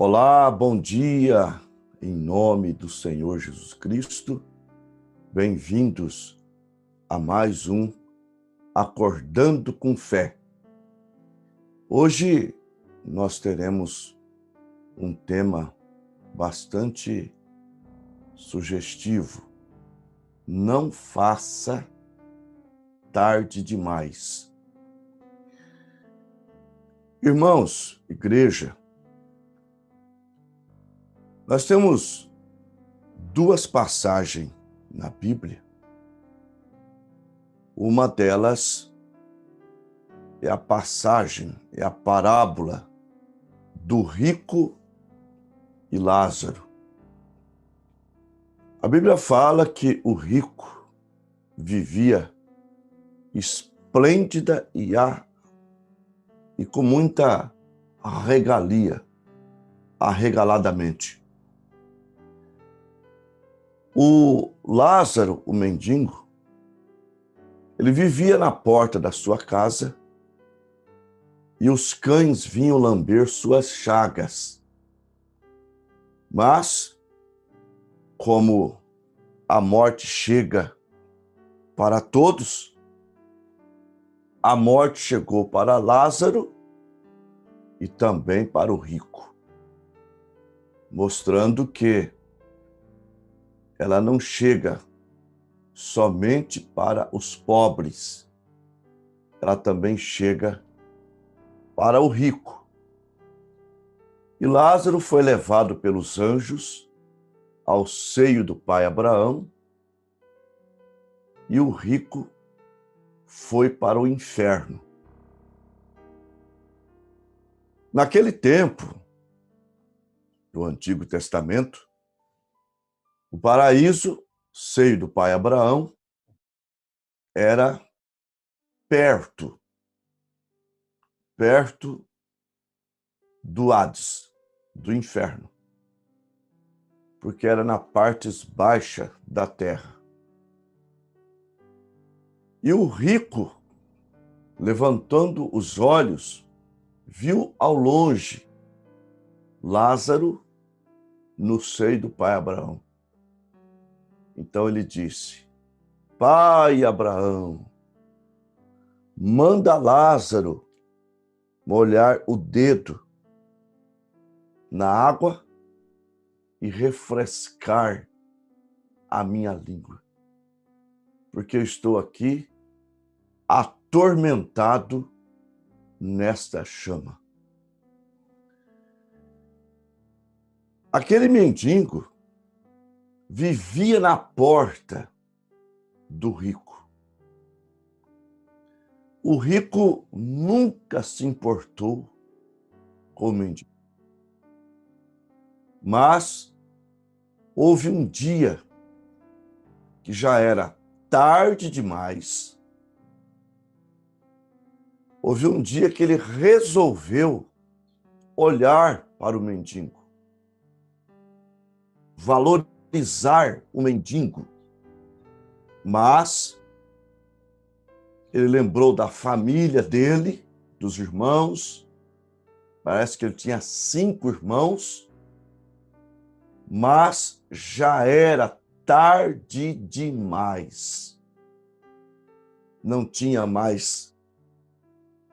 Olá, bom dia, em nome do Senhor Jesus Cristo. Bem-vindos a mais um Acordando com Fé. Hoje nós teremos um tema bastante sugestivo. Não faça tarde demais. Irmãos, igreja, nós temos duas passagens na Bíblia. Uma delas é a passagem, é a parábola do rico e Lázaro. A Bíblia fala que o rico vivia esplêndida e com muita regalia, arregaladamente. O Lázaro, o mendigo, ele vivia na porta da sua casa e os cães vinham lamber suas chagas. Mas, como a morte chega para todos, a morte chegou para Lázaro e também para o rico, mostrando que ela não chega somente para os pobres, ela também chega para o rico. E Lázaro foi levado pelos anjos ao seio do pai Abraão, e o rico foi para o inferno. Naquele tempo, do Antigo Testamento, o paraíso, seio do pai Abraão, era perto do Hades, do inferno, porque era na parte baixa da terra. E o rico, levantando os olhos, viu ao longe Lázaro no seio do pai Abraão. Então ele disse: Pai Abraão, manda Lázaro molhar o dedo na água e refrescar a minha língua, porque eu estou aqui atormentado nesta chama. Aquele mendigo vivia na porta do rico. O rico nunca se importou com o mendigo. Mas houve um dia que já era tarde demais. Houve um dia que ele resolveu olhar para o mendigo, valorizar o mendigo, mas ele lembrou da família dele, dos irmãos. Parece que ele tinha 5 irmãos, mas já era tarde demais. Não tinha mais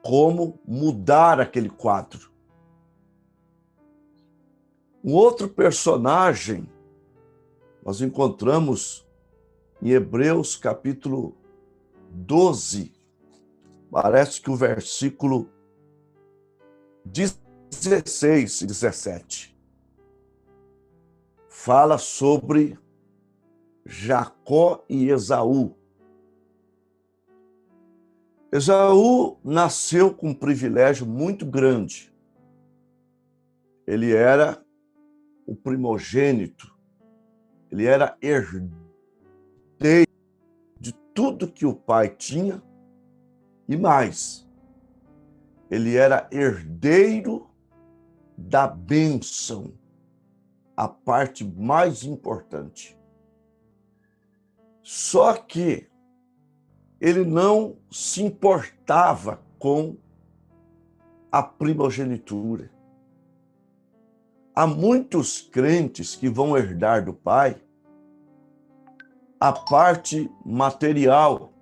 como mudar aquele quadro. Um outro personagem nós encontramos em Hebreus capítulo 12, parece que o versículo 16 e 17. Fala sobre Jacó e Esaú. Esaú nasceu com um privilégio muito grande. Ele era o primogênito, ele era herdeiro de tudo que o pai tinha e mais. Ele era herdeiro da bênção, a parte mais importante. Só que ele não se importava com a primogenitura. há muitos crentes que vão herdar do pai a parte material,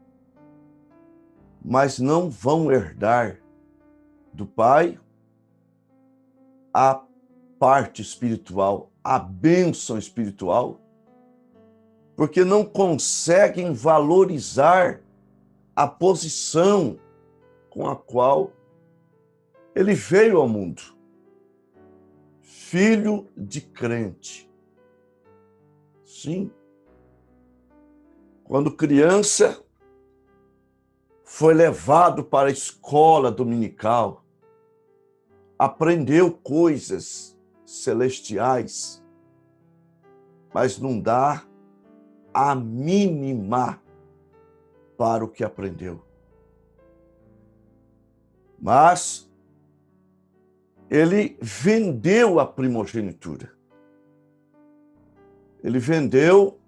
mas não vão herdar do pai a parte espiritual, a bênção espiritual, porque não conseguem valorizar a posição com a qual ele veio ao mundo. Filho de crente. Sim. Quando criança, foi levado para a escola dominical, aprendeu coisas celestiais, mas não dá a mínima para o que aprendeu. Mas ele vendeu a primogenitura. Ele vendeu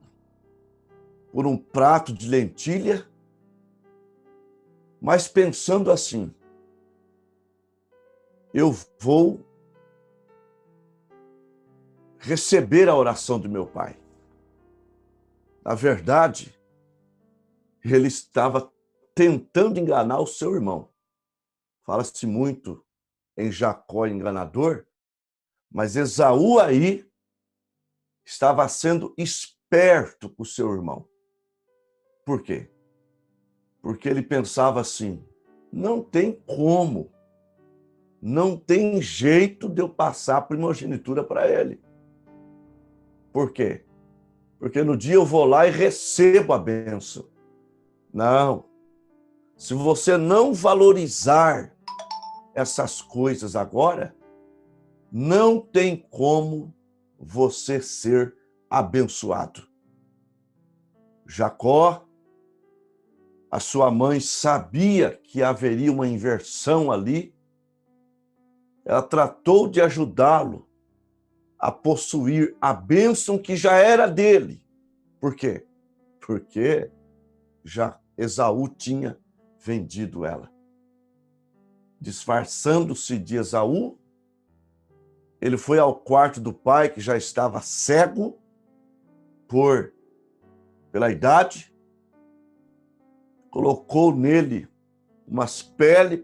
por um prato de lentilha, mas pensando assim: eu vou receber a oração do meu pai. Na verdade, ele estava tentando enganar o seu irmão. Fala-se muito em Jacó enganador, mas Esaú aí estava sendo esperto com o seu irmão. Por quê? Porque ele pensava assim: não tem como, não tem jeito de eu passar a primogenitura para ele. Por quê? Porque no dia eu vou lá e recebo a bênção. Não. Se você não valorizar essas coisas agora, não tem como você ser abençoado. Jacó, a sua mãe sabia que haveria uma inversão ali. Ela tratou de ajudá-lo a possuir a bênção que já era dele. Por quê? Porque já Esaú tinha vendido ela. Disfarçando-se de Esaú, ele foi ao quarto do pai, que já estava cego pela idade, colocou nele umas peles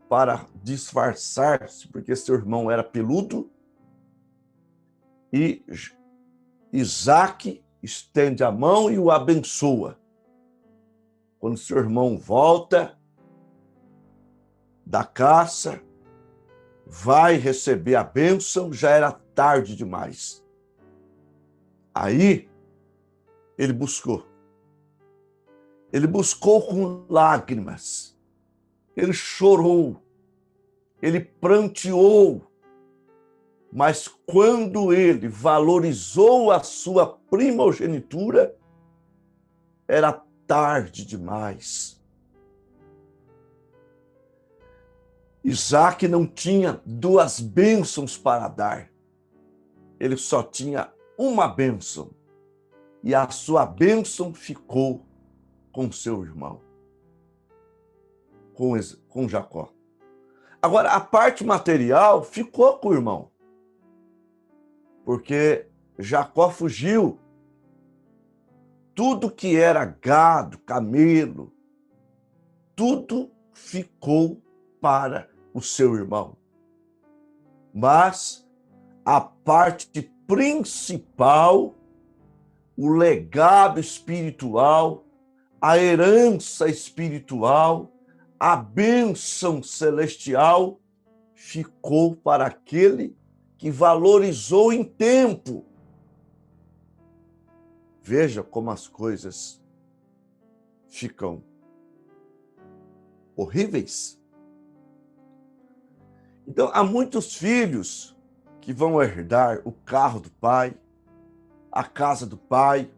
para disfarçar-se, porque seu irmão era peludo, e Isaque estende a mão e o abençoa. Quando seu irmão volta da caça, vai receber a bênção, já era tarde demais. Aí, ele buscou. Ele buscou com lágrimas. Ele chorou. Ele pranteou. Mas quando ele valorizou a sua primogenitura, era tarde demais. Isaque não tinha duas bênçãos para dar. Ele só tinha uma bênção. E a sua bênção ficou com seu irmão, com Jacó. Agora, a parte material ficou com o irmão, porque Jacó fugiu. Tudo que era gado, camelo, tudo ficou para o seu irmão. Mas a parte principal, o legado espiritual, a herança espiritual, a bênção celestial, ficou para aquele que valorizou em tempo. Veja como as coisas ficam horríveis. Então, há muitos filhos que vão herdar o carro do pai, a casa do pai,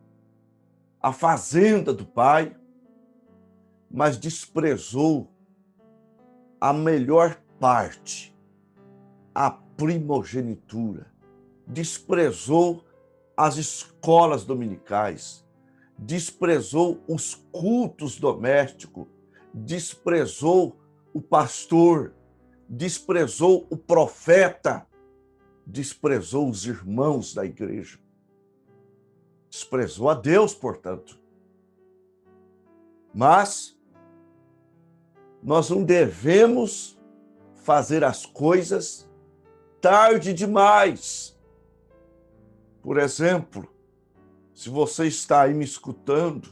a fazenda do pai, mas desprezou a melhor parte, a primogenitura. Desprezou as escolas dominicais, desprezou os cultos domésticos, desprezou o pastor, desprezou o profeta, desprezou os irmãos da igreja. Desprezou a Deus, portanto. Mas nós não devemos fazer as coisas tarde demais. Por exemplo, se você está aí me escutando,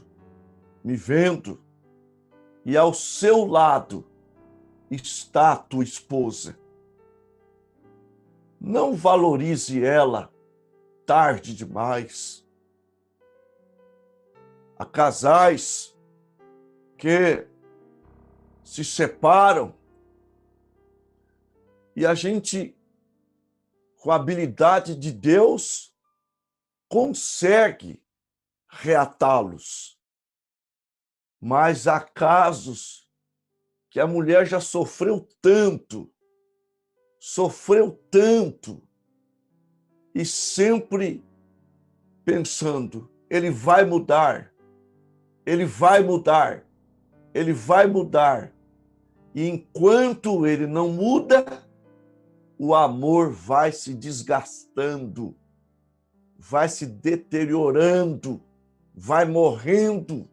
me vendo, e ao seu lado está a tua esposa, não valorize ela tarde demais. Há casais que se separam e a gente, com a habilidade de Deus, consegue reatá-los. Mas há casos que a mulher já sofreu tanto, e sempre pensando, ele vai mudar, ele vai mudar, ele vai mudar. E enquanto ele não muda, o amor vai se desgastando, vai se deteriorando, vai morrendo.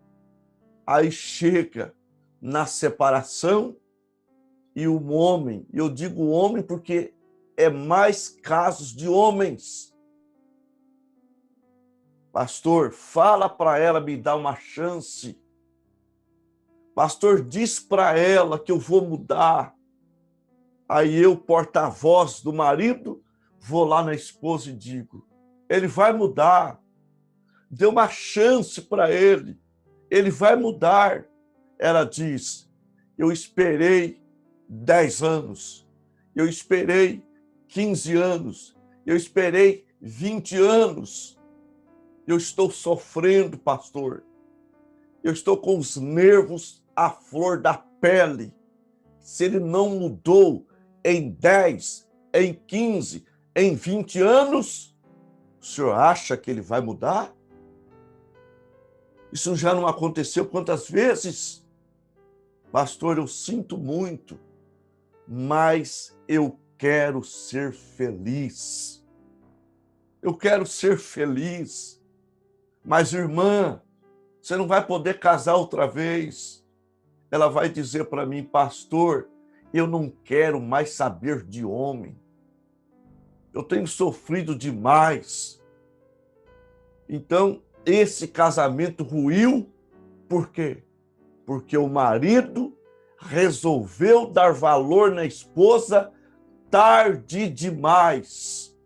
Aí chega na separação e o homem, eu digo homem porque é mais casos de homens. Pastor, fala para ela me dar uma chance. Pastor, diz para ela que eu vou mudar. Aí eu, porta-voz do marido, vou lá na esposa e digo, ele vai mudar. Dê uma chance para ele. Ele vai mudar. Ela diz, eu esperei 10 anos, eu esperei 15 anos, eu esperei 20 anos. Eu estou sofrendo, pastor. Eu estou com os nervos à flor da pele. Se ele não mudou em 10, em 15, em 20 anos, o senhor acha que ele vai mudar? Isso já não aconteceu quantas vezes? Pastor, eu sinto muito, mas eu quero ser feliz. Eu quero ser feliz. Mas, irmã, você não vai poder casar outra vez. Ela vai dizer para mim, pastor, eu não quero mais saber de homem. Eu tenho sofrido demais. Então, esse casamento ruiu, por quê? Porque o marido resolveu dar valor na esposa tarde demais.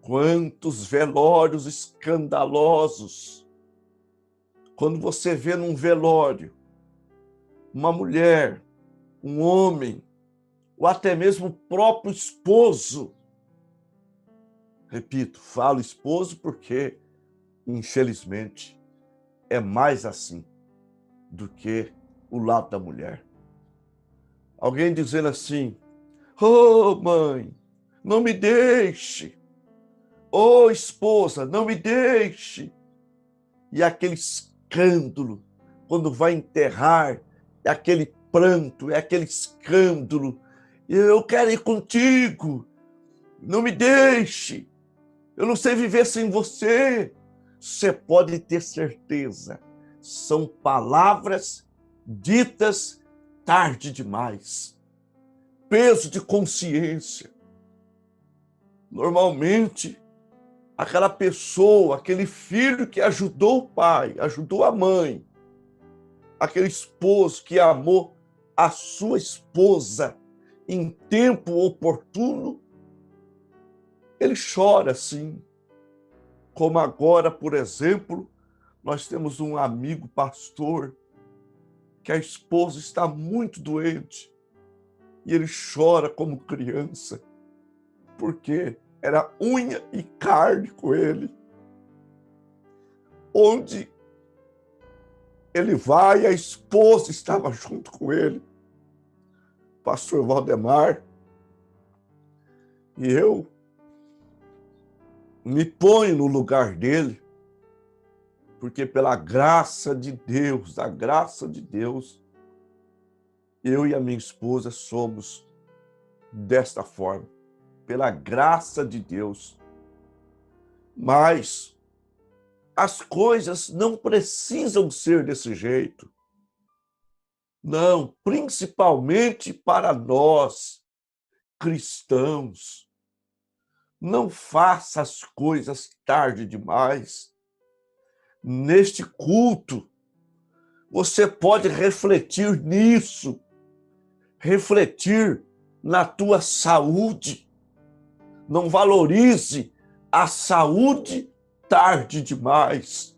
Quantos velórios escandalosos. Quando você vê num velório uma mulher, um homem, ou até mesmo o próprio esposo. Repito, falo esposo porque, infelizmente, é mais assim do que o lado da mulher. Alguém dizendo assim, oh mãe, não me deixe. Oh esposa, não me deixe. E aquele escândalo, quando vai enterrar, é aquele pranto, é aquele escândalo. Eu quero ir contigo, não me deixe. Eu não sei viver sem você. Você pode ter certeza, são palavras ditas tarde demais. Peso de consciência. Normalmente, aquela pessoa, aquele filho que ajudou o pai, ajudou a mãe, aquele esposo que amou a sua esposa em tempo oportuno, ele chora sim. Como agora, por exemplo, nós temos um amigo pastor que a esposa está muito doente e ele chora como criança, porque era unha e carne com ele. Onde ele vai, a esposa estava junto com ele, pastor Valdemar, e eu me ponho no lugar dele, porque pela graça de Deus, da graça de Deus, eu e a minha esposa somos desta forma. pela graça de Deus. Mas as coisas não precisam ser desse jeito. Não, principalmente para nós, cristãos. Não faça as coisas tarde demais. Neste culto, você pode refletir nisso, refletir na tua saúde. Não valorize a saúde tarde demais.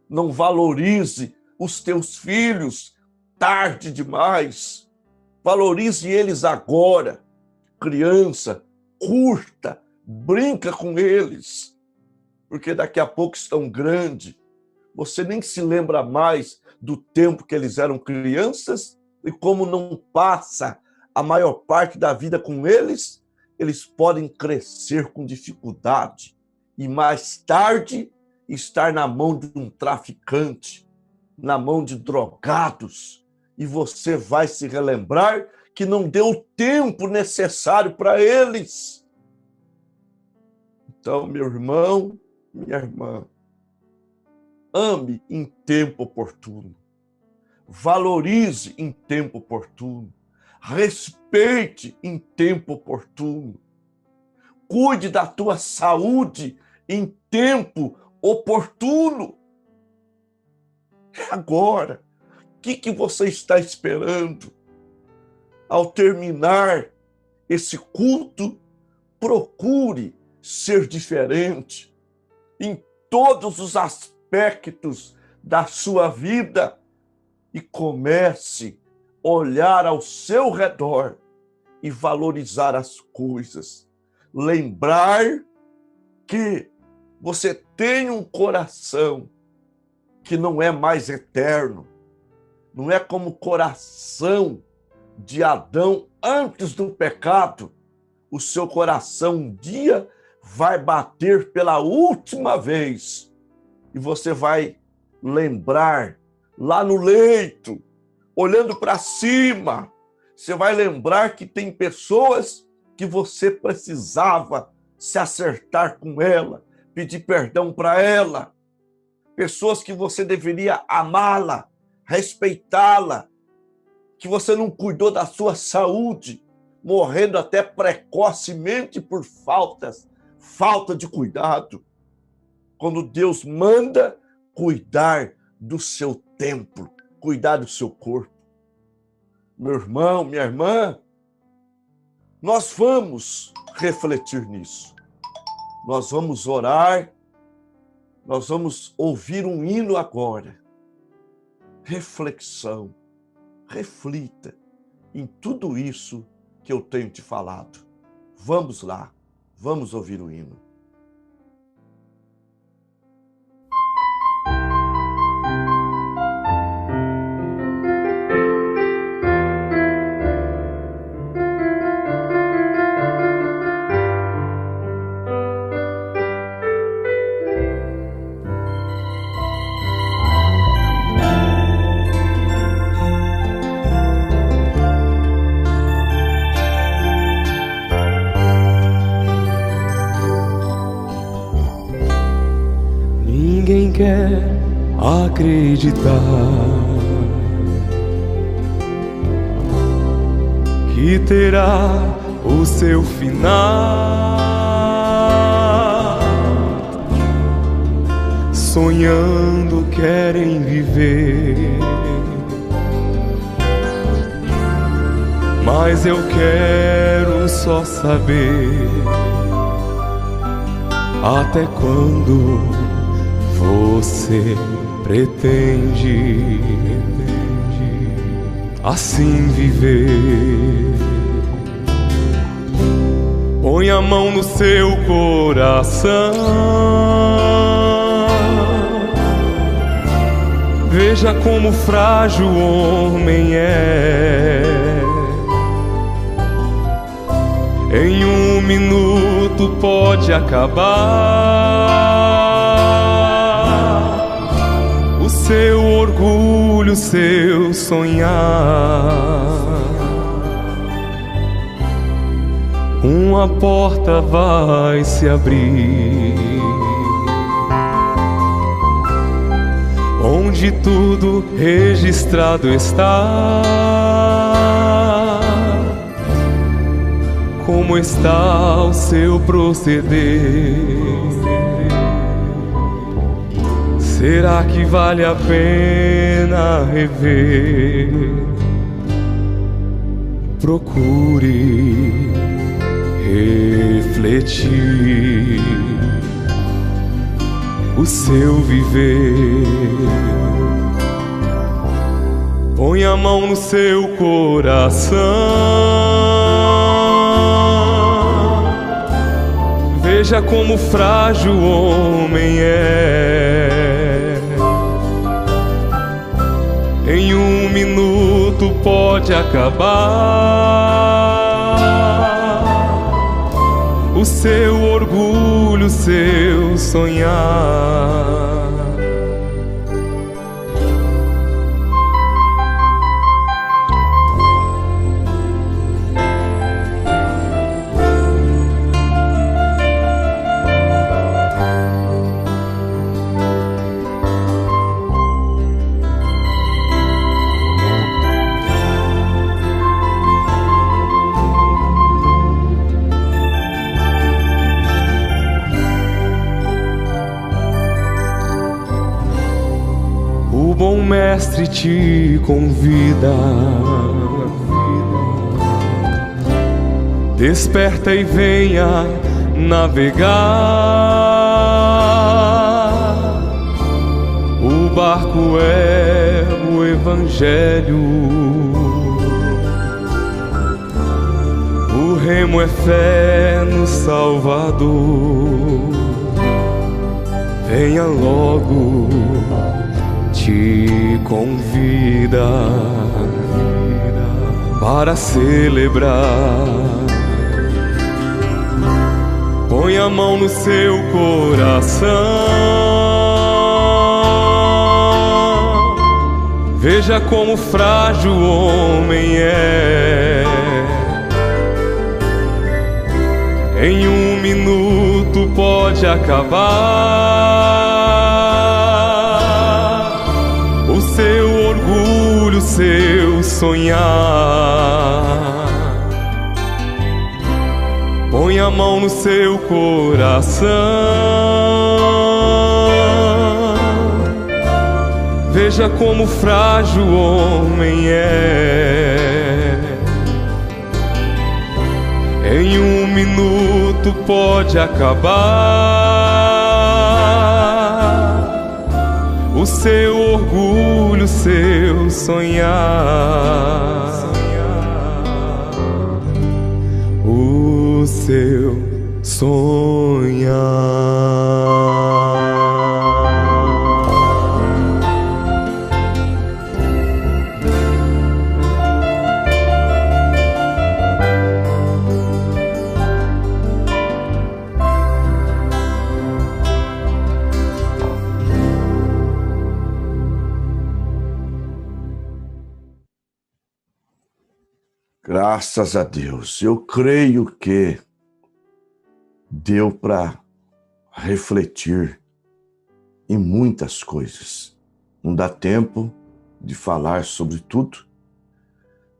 Não valorize os teus filhos tarde demais. Valorize eles agora. Criança, curta, brinca com eles, porque daqui a pouco estão grandes. Você nem se lembra mais do tempo que eles eram crianças e como não passa a maior parte da vida com eles, eles podem crescer com dificuldade e mais tarde estar na mão de um traficante, na mão de drogados, e você vai se relembrar que não deu o tempo necessário para eles. Então, meu irmão, minha irmã, ame em tempo oportuno, valorize em tempo oportuno, respeite em tempo oportuno, cuide da tua saúde em tempo oportuno. Agora, o que você está esperando? Ao terminar esse culto, procure ser diferente em todos os aspectos da sua vida e comece a olhar ao seu redor e valorizar as coisas. Lembrar que você tem um coração que não é mais eterno, não é como o coração de Adão antes do pecado. O seu coração um dia vai bater pela última vez e você vai lembrar lá no leito, olhando para cima, você vai lembrar que tem pessoas que você precisava se acertar com ela, pedir perdão para ela, pessoas que você deveria amá-la, respeitá-la, que você não cuidou da sua saúde, morrendo até precocemente por falta de cuidado. Quando Deus manda cuidar do seu templo, cuidar do seu corpo. Meu irmão, minha irmã, nós vamos refletir nisso. Nós vamos orar, nós vamos ouvir um hino agora. Reflexão, reflita em tudo isso que eu tenho te falado. Vamos lá, vamos ouvir o hino. Quer acreditar que terá o seu final. Sonhando querem viver, mas eu quero só saber até quando você pretende assim viver. Põe a mão no seu coração, veja como frágil o homem é. Em um minuto pode acabar o seu orgulho, seu sonhar. uma porta vai se abrir, onde tudo registrado está, como está o seu proceder. Será que vale a pena rever? Procure refletir o seu viver. Põe a mão no seu coração, veja como frágil o homem é. Em um minuto pode acabar o seu orgulho, seu sonhar. O bom mestre te convida, desperta e venha navegar. O barco é o Evangelho, o remo é fé no Salvador. Venha logo, te convida para celebrar. Põe a mão no seu coração, veja como frágil o homem é. Em um minuto pode acabar o seu orgulho, seu sonhar. Põe a mão no seu coração, veja como frágil o homem é. Em um minuto pode acabar o seu orgulho, seu sonhar. O seu sonhar. Graças a Deus. Eu creio que deu para refletir em muitas coisas. Não dá tempo de falar sobre tudo,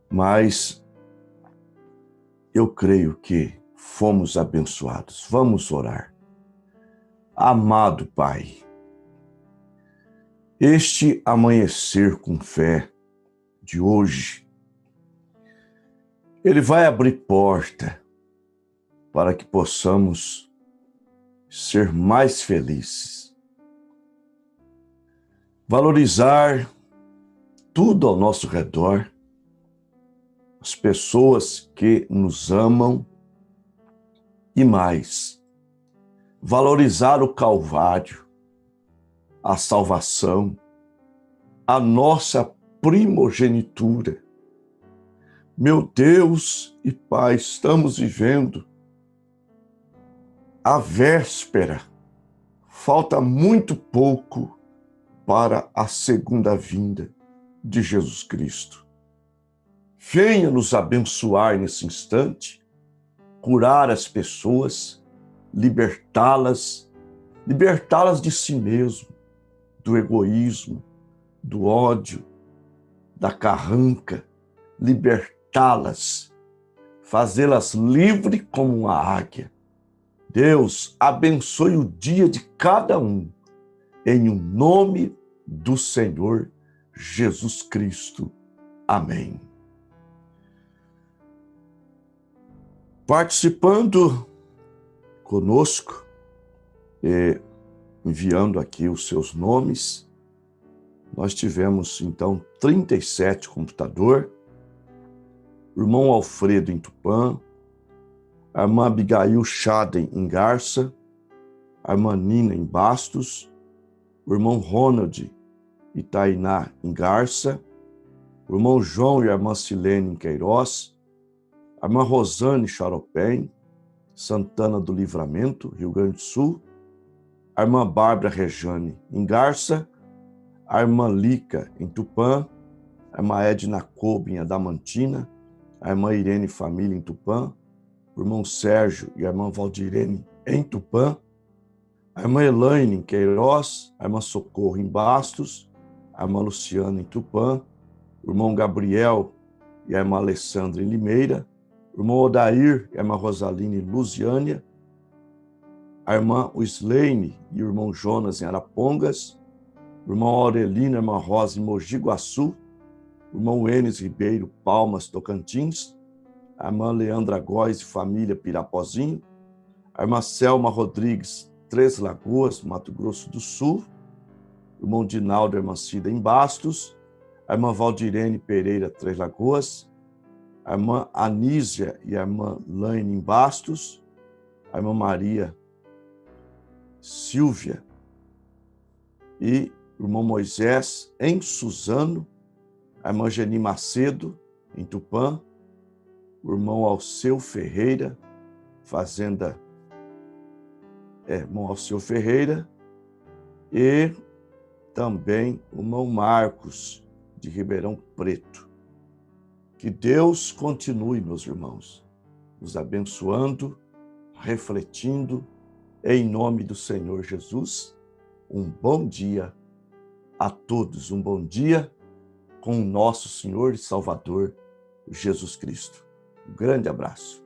mas eu creio que fomos abençoados. Vamos orar. Amado Pai, este amanhecer com fé de hoje, ele vai abrir porta para que possamos ser mais felizes. Valorizar tudo ao nosso redor, as pessoas que nos amam e mais, valorizar o Calvário, a salvação, a nossa primogenitura. Meu Deus e Pai, estamos vivendo a véspera. Falta muito pouco para a segunda vinda de Jesus Cristo. Venha nos abençoar nesse instante curar as pessoas, libertá-las de si mesmo, do egoísmo, do ódio, da carranca, libertá-las, fazê-las livres como uma águia. Deus, abençoe o dia de cada um, em o nome do Senhor Jesus Cristo. Amém. Participando conosco, enviando aqui os seus nomes, nós tivemos, então, 37 computador, o irmão Alfredo em Tupã, a irmã Abigail Schaden em Garça, a irmã Nina em Bastos, o irmão Ronald e Tainá em Garça, o irmão João e a irmã Silene em Queiroz, a irmã Rosane Charopém, Santana do Livramento, Rio Grande do Sul, a irmã Bárbara Rejane em Garça, a irmã Lica em Tupã, a irmã Edna Coube em Adamantina, a irmã Irene Família em Tupã, o irmão Sérgio e a irmã Valdirene em Tupã, a irmã Elaine em Queiroz, a irmã Socorro em Bastos, a irmã Luciana em Tupã, o irmão Gabriel e a irmã Alessandra em Limeira, o irmão Odair e a irmã Rosalina em Lusiânia, a irmã Wislaine e o irmão Jonas em Arapongas, o irmão Aurelino e a irmã Rosa em Mogi Guaçu, o irmão Enes Ribeiro, Palmas, Tocantins, a irmã Leandra Góes e família, Pirapozinho, a irmã Selma Rodrigues, Três Lagoas, Mato Grosso do Sul, o irmão Dinaldo e a irmã Cida em Bastos, a irmã Valdirene Pereira, Três Lagoas, a irmã Anísia e a irmã Laine em Bastos, a irmã Maria Silvia e o irmão Moisés em Suzano, a irmã Geni Macedo em Tupã, o irmão Alceu Ferreira, fazenda irmão Alceu Ferreira, e também o irmão Marcos de Ribeirão Preto. Que Deus continue, meus irmãos, nos abençoando, refletindo, em nome do Senhor Jesus. Um bom dia a todos, um bom dia com o nosso Senhor e Salvador, Jesus Cristo. Um grande abraço.